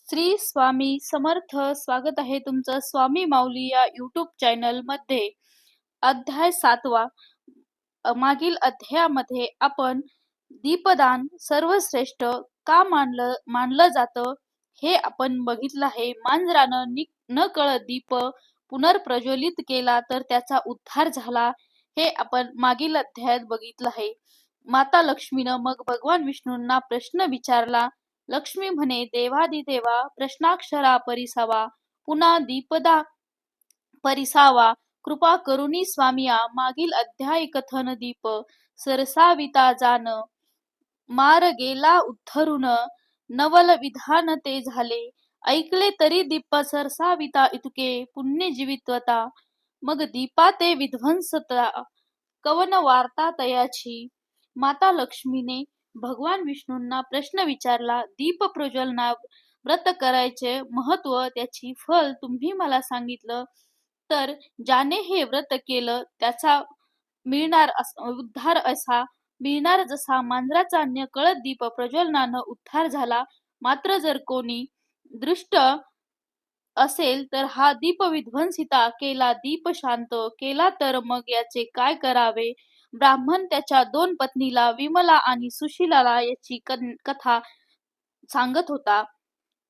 श्री स्वामी समर्थ. स्वागत आहे तुमचं स्वामी माऊली या यूट्यूब चॅनल मध्ये. अध्याय 7वा. मागील अध्यायामध्ये आपण दीपदान सर्वश्रेष्ठ का मानलं जातं हे आपण बघितलं आहे. मांजरानं नकळत दीप पुनर्प्रज्वलित केला तर त्याचा उद्धार झाला, हे आपण मागील अध्यायात बघितलं आहे. माता लक्ष्मीनं मग भगवान विष्णूंना प्रश्न विचारला. लक्ष्मी म्हणे, देवादिदेवा, प्रश्नाक्षरा परिसावा, पुन्हा दीपदा परिसावा, कृपा करुणी स्वामिया. मागील अध्याय कथन दीप सरसाविता जान, मार गेला उद्धरून, नवल विधान ते झाले. ऐकले तरी दीप सरसाविता इतके पुण्य जीवित्वता. मग दीपा ते विध्वंसता, कवन वार्ता तयाची. माता लक्ष्मीने भगवान विष्णूंना प्रश्न विचारला. दीप प्रज्वलना व्रत करायचे महत्व, त्याची फल तुम्ही मला सांगितलं तर ज्याने हे व्रत केलं त्याचा उद्धार असा मिळणार जसा मांजराचा नकळत दीप प्रज्वलनानं उद्धार झाला. मात्र जर कोणी दृष्ट असेल तर हा दीप विध्वंसिता केला, दीप शांत केला तर मग याचे काय करावे. ब्राह्मण त्याच्या 2 पत्नीला विमला आणि सुशीलाला याची कथा सांगत होता.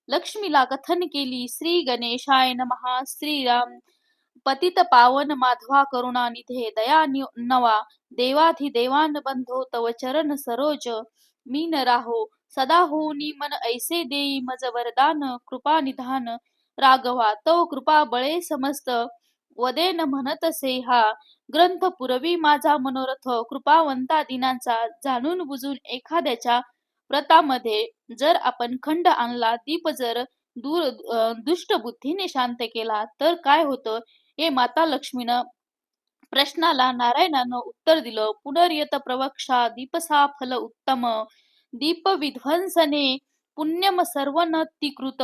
लक्ष्मीला कथन केली. श्री गणेशाय नमः. श्रीराम पतित पावन माधवा करुणानिधे दया नवा, देवाधिदेवान बंधो तव चरण सरोज, मी न राहो सदा होनी मन ऐसे देई मज वरदान, कृपा निधान राघवा तव कृपा बळे समस्त, वदेन म्हणतसे हा ग्रंथ पुरवी माझा मनोरथ. कृपावंता दिनांचा जाणून बुजून एखाद्याच्या व्रतामध्ये जर आपण खंड आणला, दीप जर दुष्ट बुद्धीने शांत केला तर काय होतं, हे माता लक्ष्मीनं प्रश्नाला नारायणानं उत्तर दिलं. पुनर्यत प्रवक्षा दीपसा फल उत्तम, दीप विध्वंसने पुण्यम सर्व न तिकृत.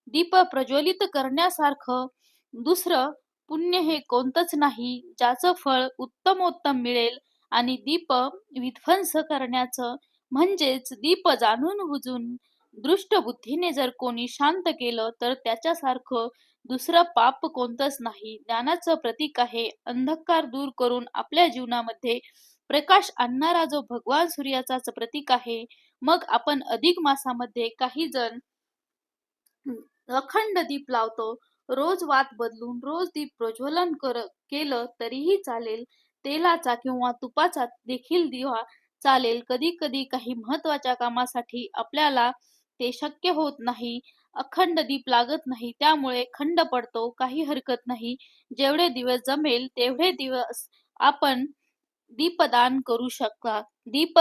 दीप प्रज्वलित करण्यासारखं दुसरं पुण्य हे कोणतंच नाही, ज्याचं फळ उत्तमोत्तम मिळेल. आणि दीप विध्वंस करण्याचं म्हणजेच दीप जाणून बुजून दृष्ट बुद्धीने जर कोणी शांत केलं तर त्याच्यासारखं दुसरं पाप कोणतंच नाही. ज्ञानाचं प्रतीक आहे. अंधकार दूर करून आपल्या जीवनामध्ये प्रकाश आणणारा जो भगवान सूर्याचाच प्रतीक आहे. मग आपण अधिक मासामध्ये काही जण अखंड दीप लावतो. रोज वात बदलून रोज दीप प्रज्वलन केलं तरीही चालेल. तेलाचा किंवा तुपाचा देखील दिवा चालेल. कधी कधी काही महत्वाच्या कामासाठी आपल्याला ते शक्य होत नाही. अखंड दीप लागत नाही, त्यामुळे खंड पडतो, काही हरकत नाही. जेवढे दिवस जमेल तेवढे दिवस आपण दीपदान करू शकता, दीप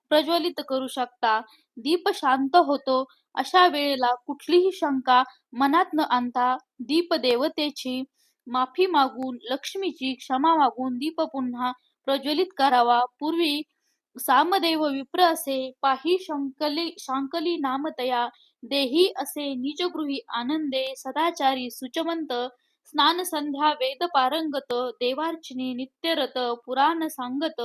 प्रज्वलित करू शकता. दीप शांत होतो. अशा वेळेला कुठलीही शंका मनात न आणता दीप देवतेची माफी मागून, लक्ष्मीची क्षमा मागून दीप पुन्हा प्रज्वलित करावा. पूर्वी सामदेव विप्र असे पाही शांकली नामतया, देही असे निजगृही आनंदे, सदाचारी सुचमंत, स्नान संध्या वेद पारंगत, देवार्चने नित्यरत, पुराण सांगत,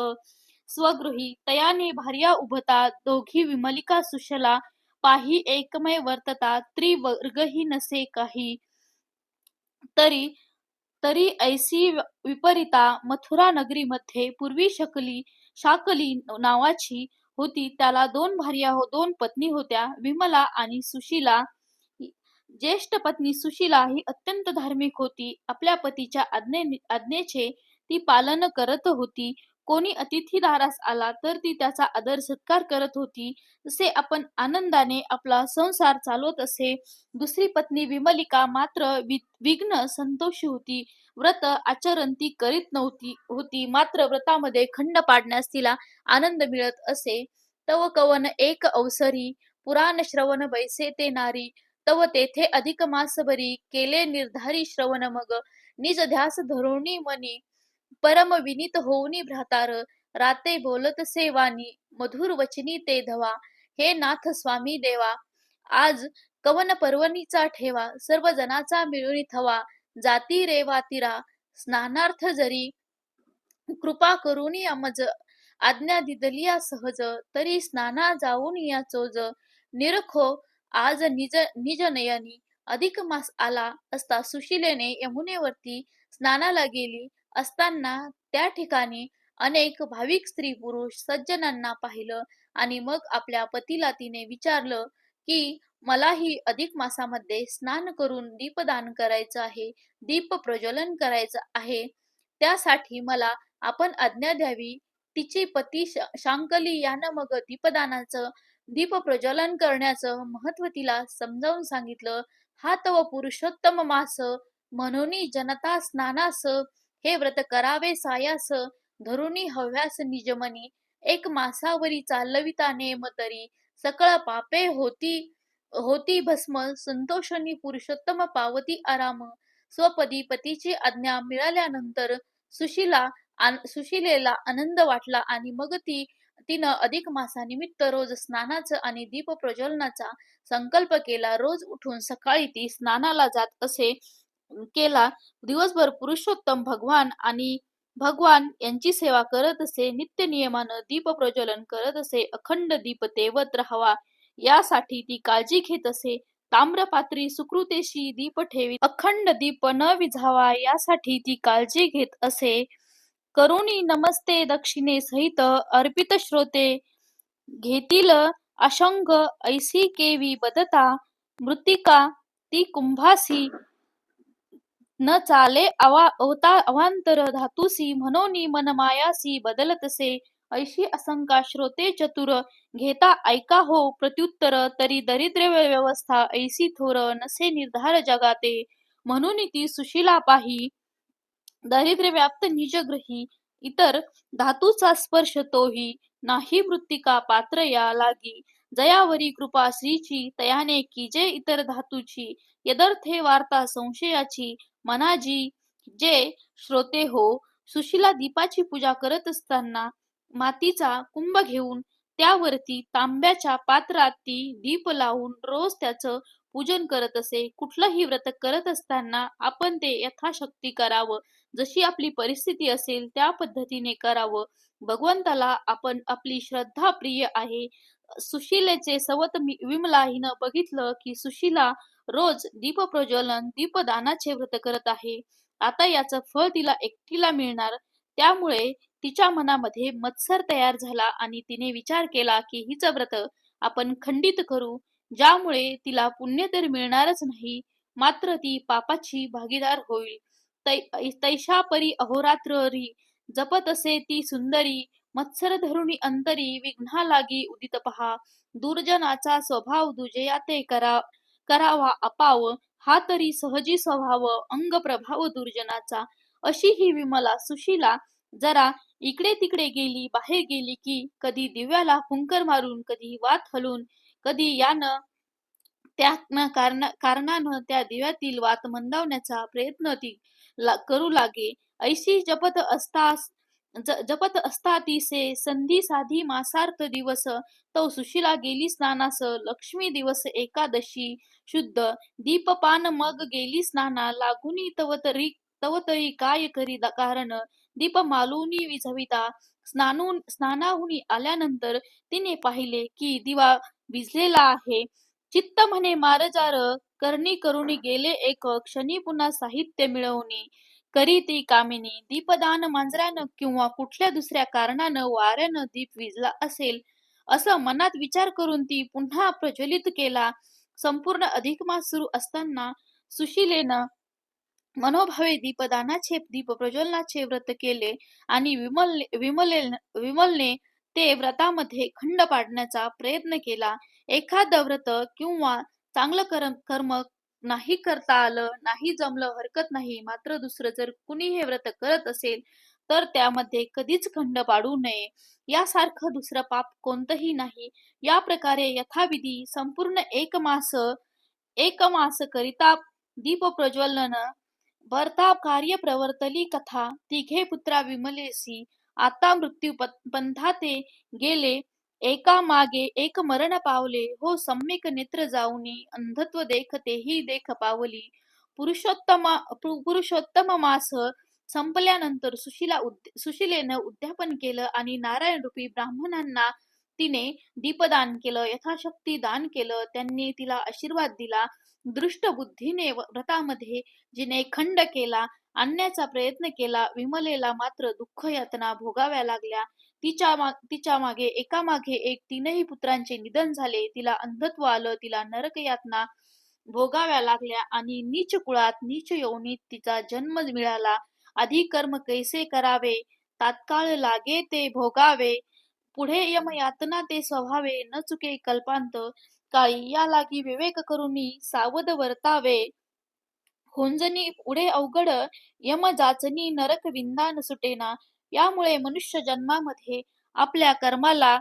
स्वगृही तयाने भार्या उभता, दोघी विमलिका सुशला, पाही एकमय वर्तता, त्रिवर्गही नसे काही. तरी तरी ऐसी विपरीता मथुरा नगरीमध्ये पूर्वी शाकली नावाची होती. त्याला 2 भार्या 2 पत्नी होत्या, विमला आणि सुशीला. ज्येष्ठ पत्नी सुशीला ही अत्यंत धार्मिक होती. आपल्या पतीच्या आज्ञेचे ती पालन करत होती. कोणी अतिथी दारास आला तर ती त्याचा आदर सत्कार करत होती. जसे आपण आनंदाने आपला संसार चालवत असे. दुसरी पत्नी विमलिका मात्र विघ्न संतोषी होती. व्रत आचरण ती करीत होती, मात्र व्रतामध्ये खंड पाडण्यास तिला आनंद मिळत असे. तव कवन एक अवसरी, पुराण श्रवण बैसे ते नारी, तव तेथे अधिक मास बरी, केले निर्धारी श्रवण मग, निज ध्यास धरोणी मनी, परम विनीत होऊनी भ्रातार, राते बोलत सेवानी, मधुर वचनी ते धवा. हे नाथ स्वामी देवा, आज कवन पर्वणीचा ठेवा, सर्व जनाचा मिळून थवा, जाती रेवा तिरा, स्नानार्थ जरी कृपा करुणी अमज, आज्ञा दिदलिया सहज, तरी स्नाना जाऊन या चोज, निरखो आज निजनयनी अधिक मास आला असता सुशिलेने यमुनेवरती स्नानाला गेली असताना त्या ठिकाणी अनेक भाविक स्त्री पुरुष सज्जनांना पाहिलं आणि मग आपल्या पतीला तिने विचारलं की मलाही अधिक मासामध्ये स्नान करून दीपदान करायचं आहे, दीप प्रज्वलन करायचं आहे. त्यासाठी मला आपण आज्ञा द्यावी. तिचे पती शांकली यानं मग दीप प्रज्वलन करण्याचं महत्व तिला समजावून सांगितलं. हा तव पुरुषोत्तम मास म्हणून जनता स्नानास हे व्रत करावे सायास धरुणी हव्यास निजमनी एक मासावरी चालविता नेम तरी सकळ पापे होती होती भस्म संतोषणी पुरुषोत्तम पावती आराम. स्वपदी पतीची आज्ञा मिळाल्यानंतर सुशिलेला आनंद वाटला आणि मग तिनं अधिक मासानिमित्त रोज स्नानाचा आणि दीप प्रज्वलनाचा संकल्प केला. रोज उठून सकाळी ती स्नानाला जात असे. केला. दिवसभर पुरुषोत्तम भगवान यांची सेवा करत असे. नित्य नियमानं दीप प्रज्वलन करत असे. अखंड दीप तेवत राहावा यासाठी ती काळजी घेत असे. ताम्रपात्री सुकृतेशी दीप ठेवी अखंड दीप न विझावा यासाठी ती काळजी घेत असे. करुणी नमस्ते दक्षिणे सहित अर्पित श्रोते घेतील अशंग ऐसी केवी बदता मृत्तिका ती कुंभासी न चाले अवांतर धातुसी म्हणून मन मायासी बदलतसे. ऐशी असंका श्रोते चतुर घेता ऐका हो प्रत्युत्तर तरी दरिद्र व्यवस्था ऐसी थोर नसे निर्धार जगाते. म्हणून ती सुशीला पाही दारिद्र्य व्याप्त निजग्रही इतर धातूचा स्पर्श तोही नाही मृत्तिका पात्र या लागी. जयावरी कृपा श्रीची तयाने कीजे इतर धातूची यदर्थे वार्ता संशयाची मनाजी जे श्रोते हो. सुशीला दीपाची पूजा करत असताना मातीचा कुंभ घेऊन त्यावरती तांब्याच्या पात्रात ती दीप लावून रोज त्याचं पूजन करत असे. कुठलंही व्रत करत असताना आपण ते यथाशक्ती करावं. जशी आपली परिस्थिती असेल त्या पद्धतीने करावं. भगवंताला आपण आपली श्रद्धा प्रिय आहे. सुशिलेचे सवत विमला हिनं बघितलं की सुशीला रोज दीप प्रज्वलन दीपदानाचे व्रत करत आहे. आता याचं फळ तिला एकटीला मिळणार. त्यामुळे तिच्या मनामध्ये मत्सर तयार झाला आणि तिने विचार केला की हिचं व्रत आपण खंडित करू, ज्यामुळे तिला पुण्य तर मिळणारच नाही, मात्र ती पापाची भागीदार होईल. तैशा परी अहोरात्र जपत असे ती सुंदरी मत्सर धरुणी अंतरी विघ्ना लागी उदित पहा. दुर्जनाचा स्वभाव दुजयाते करावा अपाव हा तरी सहजी स्वभाव अंग प्रभाव दुर्जनाचा. अशी ही विमला सुशीला जरा इकडे तिकडे गेली बाहेर गेली की कधी दिव्याला फुंकर मारून, कधी वात हलून, कधी यानं त्या कारणानं त्या दिव्यातील वात मंदावण्याचा प्रयत्न ती करू लागे. ऐशी जपत असता तिसे संधी साधी मासार्थ दिवस तो सुशीला गेली स्नानास. लक्ष्मी दिवस एकादशी शुद्ध दीपपान मग गेली स्नाना लागुनी तव तरी काय करी कारण दीप मालूनी विझविता. स्नानाहुनी आल्यानंतर तिने पाहिले की दिवा विझलेला आहे. चित्त म्हणे मारजार करणी करुणी गेले एक क्षणी पुन्हा साहित्य मिळवणी करी ती कामिनी. दीपदान मांजरानं किंवा कुठल्या दुसऱ्या कारणानं वाऱ्यानं दीप विझला असेल असं मनात विचार करून ती पुन्हा प्रज्वलित केला. संपूर्ण अधिक मास सुरू असताना सुशीलेनं मनोभावे दीप प्रज्वलनाचे व्रत केले आणि विमलने ते व्रतामध्ये खंड पाडण्याचा प्रयत्न केला. एखादं व्रत किंवा चांगलं कर्म नाही करता आलं, नाही जमलं हरकत नाही, मात्र दुसरं जर कुणी हे व्रत करत असेल तर त्यामध्ये कधीच खंड पाडू नये. यासारखं दुसरं पाप कोणतंही नाही. या प्रकारे यथाविधी संपूर्ण एक मास करिता दीप प्रज्वलन भरता कार्य प्रवर्तली कथा. तिघे पुत्रा विमलेसी आता मृत्यू पंथाते गेले एका मागे एक मरण पावले हो. सम्यक नेत्र जाऊनी अंधत्व देखतेही देख पावली. पुरुषोत्तम मास संपल्यानंतर सुशिलेनं उद्यापन केलं आणि नारायण रूपी ब्राह्मणांना तिने दीपदान केलं, यथाशक्ती दान केलं. त्यांनी तिला आशीर्वाद दिला. दृष्ट बुद्धीने व्रतामध्ये जिने खंड केला, आणण्याचा प्रयत्न केला, विमलेला मात्र दुःख यातना भोगाव्या लागल्या. तिच्या मागे एकामागे एक तीनही पुत्रांचे निधन झाले. तिला अंधत्व आलं, तिला नरक यातना भोगाव्या लागल्या आणि नीच कुळात नीच योनीत तिचा जन्म मिळाला. आधी कर्म कैसे करावे, तात्काळ लागे ते भोगावे. पुढे यमयातना ते स्वभावे, न चुके कल्पांत काळी. या लागी विवेक करुनी सावध वर्तावे. होंजनी पुढे अवघड यम जाचनी नरक विंदान सुटेना. यामुळे मनुष्य जन्मामध्ये आपल्या कर्माला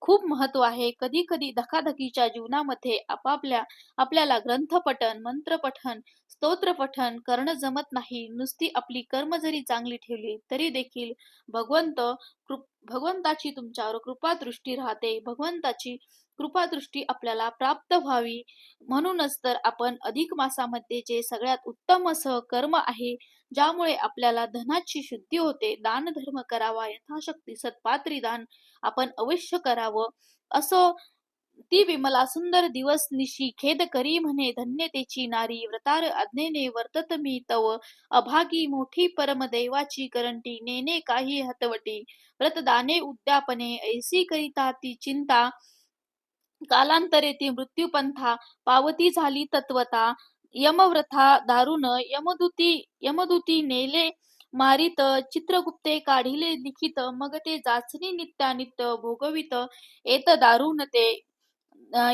खूप महत्व आहे. कधी कधी धकाधकीच्या जीवनामध्ये आपल्याला ग्रंथपठन, मंत्रपठन, स्तोत्रपठन करणं जमत नाही. नुसती आपली कर्म जरी चांगली ठेवली तरी देखील भगवंताची तुमच्यावर कृपादृष्टी राहते. भगवंताची कृपादृष्टी आपल्याला प्राप्त व्हावी म्हणूनच तर आपण अधिक मासामध्ये जे सगळ्यात उत्तम असं कर्म आहे, ज्यामुळे आपल्याला धनाची शुद्धी होते, दान धर्म करावा, यथाशक्ती सत्पात्री दान आपण अवश्य करावं. असं ती विमला सुंदर दिवस निशी खेद करी म्हणे धन्यतेची नारी. व्रतार आज्ञेने वर्तत मी तव, अभागी मोठी परमदैवाची करंटी. नेने काही हतवटी, व्रतदाने उद्यापने, ऐसी करिता ती चिंता. कालांतरे ती मृत्यूपंथा, पावती झाली तत्वता. यमव्रथा दारुण यमदूती नेले मारित. चित्रगुप्ते काढिले लिखित, मग ते जाचनी नित्यानित्य भोगवित. येत दारुण ते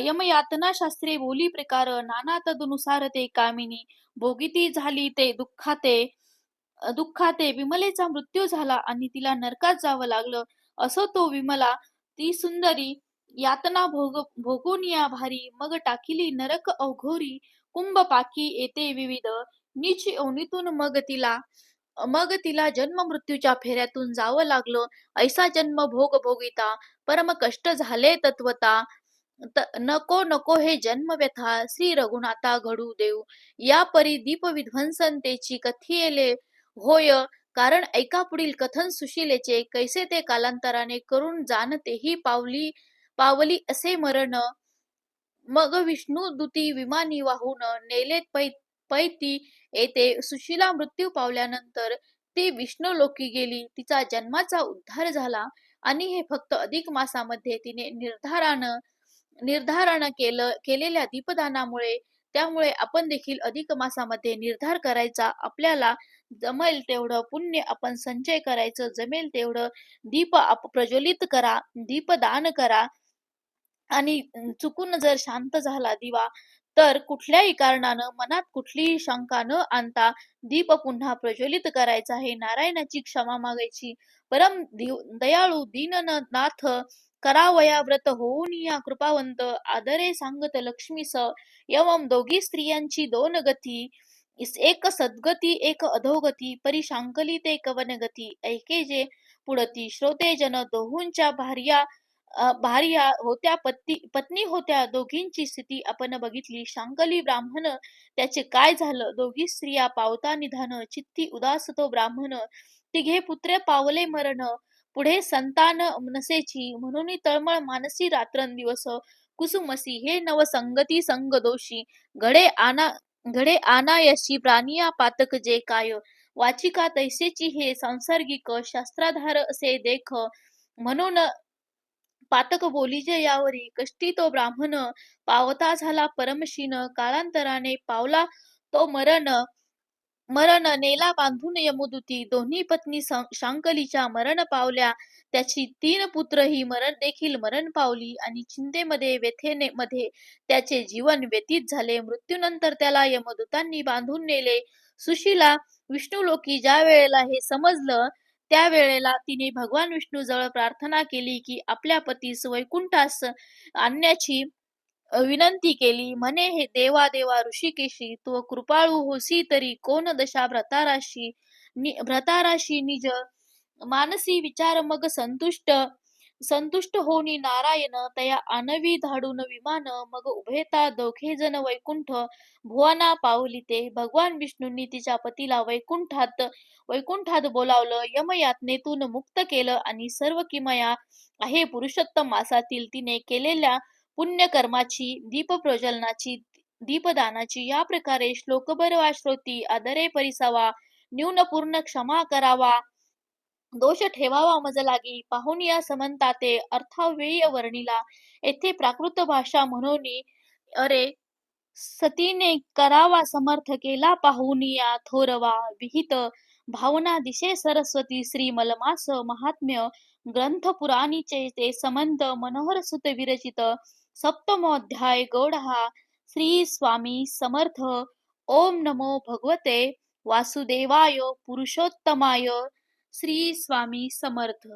यमयातना शास्त्रे बोली प्रकार. नाना तदनुसार ते कामिनी, भोगिती झाली ते दुःखाते. विमलेचा मृत्यू झाला आणि तिला नरकात जावं लागलं. असो तो विमला ती सुंदरी यातना भोगून या भारी. मग टाकिली नरक अवघोरी, कुंभ पाकी येते विविध. नीच योनीतून मग तिला जन्म मृत्यूच्या फेऱ्यातून जावं लागलं. ऐसा जन्म भोग भोगिता, परम कष्ट झाले तत्वता. नको नको हे जन्म व्यथा, श्री रघुनाथा घडू देऊ. या परी दीप विध्वंसन तेची कथियेले होय. कारण ऐका पुढील कथन सुशीलेचे. कैसे ते कालांतराने करून जाणतेही पावली असे मरण. मग विष्णू दूती विमानी वाहून नेलेत पैती येते. सुशीला मृत्यू पावल्यानंतर ती विष्णू लोकी गेली. तिचा जन्माचा उद्धार झाला आणि हे फक्त अधिक मासामध्ये तिने निर्धारण केलेल्या दीपदानामुळे. त्यामुळे आपण देखील अधिक मासामध्ये निर्धार करायचा. आपल्याला जमेल तेवढं पुण्य आपण संचय करायचं. जमेल तेवढं दीप प्रज्वलित करा, दीपदान करा. आणि चुकून जर शांत झाला दिवा तर कुठल्याही कारणानं मनात कुठलीही शंका न आणता दीप पुन्हा प्रज्वलित करायचा आहे. नारायणाची क्षमा मागायची. परम दयाळू दीननाथ करावया व्रत होऊन या कृपावंत. आदरे सांगत लक्ष्मीस, यवम दोघी स्त्रियांची दोन गती. एक सद्गती एक अधोगती, परी शांकली ते कवनगती. ऐके जे पुढती श्रोते जन, दोहूंच्या भार्या होत्या, पत्नी होत्या. दोघींची स्थिती आपण बघितली. शांकली ब्राह्मण, त्याचे काय झालं? दोघी स्त्रिया पावता निधान, चित्ती उदास तो ब्राह्मण. तिघे पुत्र पावले मरण, पुढे संतान नसेची. म्हणून तळमळ मानसी रात्रंदिवस. कुसुमसी हे नवसंगती संग दोषी. घडे आनायशी प्राणिया पातक जे काय. वाचिका तैसेची हे सांसर्गिक, शास्त्राधार असे देख. म्हणून पातक बोलीजे यावरी. कष्टी तो ब्राह्मण, पावता झाला परमशीन. कालांतराने पावला तो मरण नेला बांधून यमदूती. दोन्ही पत्नी शांकलीच्या मरण पावल्या. त्याची 3 पुत्र ही देखील मरण पावली आणि चिंतेमध्ये व्यथेमध्ये त्याचे जीवन व्यतीत झाले. मृत्यूनंतर त्याला यमदूतांनी बांधून नेले. सुशीला विष्णुलोकी ज्या वेळेला हे समजलं त्यावेळेला तिने भगवान विष्णू जवळ प्रार्थना केली की आपल्या पतीस वैकुंठास आणण्याची विनंती केली. म्हणे, हे देवा देवा ऋषिकेशी, तू कृपाळू होसी तरी कोण दशा भ्रताराशी निज मानसी विचार मग संतुष्ट. संतुष्ट होनी नारायण तया आनवी धाडून विमान मग उभेता दोघे जण वैकुंठ भुवना पावली भगवान विष्णूंनी तिच्या पतीला वैकुंठात बोलावलं यमयातनेतून मुक्त केलं आणि सर्व किमया आहे पुरुषोत्तम मासातील तिने केलेल्या पुण्यकर्माची दीपप्रज्वलनाची दीपदानाची या प्रकारे श्लोकभर वा श्रोती आदरे परिसावा न्यून पूर्ण क्षमा करावा दोष ठेवावा मज लागी पाहून या समंताते अर्थाव्यय वर्णिला येथे प्राकृत भाषा म्हणून अरे सतीने करावा समर्थ केला पाहून या थोरवा विहित भावना दिशे सरस्वती श्री मलमास महात्म्य ग्रंथ पुराणीचे ते संबंध मनोहर सुत विरचित सप्तमोध्याय गौड हा श्री स्वामी समर्थ ओम नमो भगवते वासुदेवाय पुरुषोत्तमाय श्री स्वामी समर्थ